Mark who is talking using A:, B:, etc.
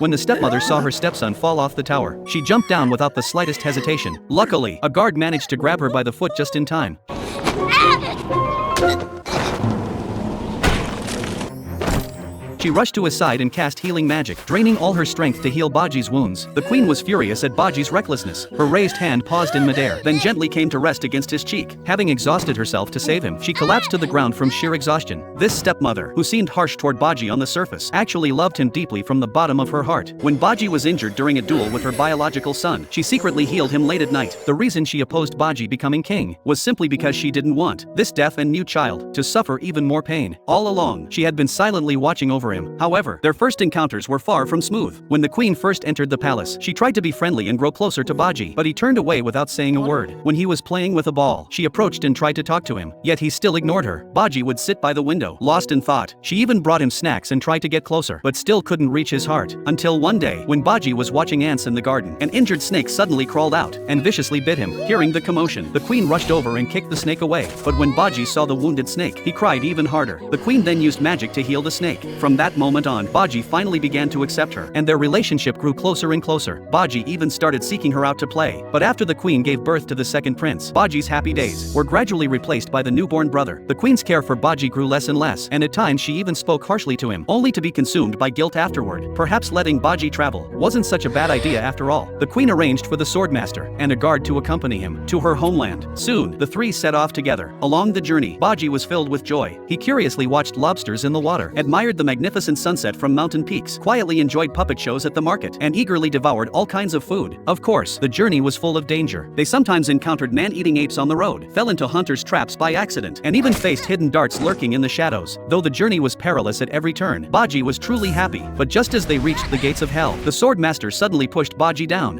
A: When the stepmother saw her stepson fall off the tower, she jumped down without the slightest hesitation. Luckily, a guard managed to grab her by the foot just in time. She rushed to his side and cast healing magic, draining all her strength to heal Baji's wounds. The queen was furious at Baji's recklessness. Her raised hand paused in midair, then gently came to rest against his cheek. Having exhausted herself to save him, she collapsed to the ground from sheer exhaustion. This stepmother, who seemed harsh toward Baji on the surface, actually loved him deeply from the bottom of her heart. When Baji was injured during a duel with her biological son, she secretly healed him late at night. The reason she opposed Baji becoming king was simply because she didn't want this deaf and mute child to suffer even more pain. All along, she had been silently watching over him. However, their first encounters were far from smooth. When the queen first entered the palace, she tried to be friendly and grow closer to Baji, but he turned away without saying a word. When he was playing with a ball, she approached and tried to talk to him, yet he still ignored her. Baji would sit by the window, lost in thought. She even brought him snacks and tried to get closer, but still couldn't reach his heart. Until one day, when Baji was watching ants in the garden, an injured snake suddenly crawled out and viciously bit him. Hearing the commotion, the queen rushed over and kicked the snake away, but when Baji saw the wounded snake, he cried even harder. The queen then used magic to heal the snake. From that moment on, Baji finally began to accept her, and their relationship grew closer and closer. Baji even started seeking her out to play. But after the queen gave birth to the second prince, Baji's happy days were gradually replaced by the newborn brother. The queen's care for Baji grew less and less, and at times she even spoke harshly to him, only to be consumed by guilt afterward. Perhaps letting Baji travel wasn't such a bad idea after all. The queen arranged for the swordmaster and a guard to accompany him to her homeland. Soon, the three set off together. Along the journey, Baji was filled with joy. He curiously watched lobsters in the water, admired the magnificent sunset from mountain peaks, quietly enjoyed puppet shows at the market, and eagerly devoured all kinds of food. Of course, the journey was full of danger. They sometimes encountered man-eating apes on the road, fell into hunters' traps by accident, and even faced hidden darts lurking in the shadows. Though the journey was perilous at every turn, Baji was truly happy. But just as they reached the gates of hell, the sword master suddenly pushed Baji down.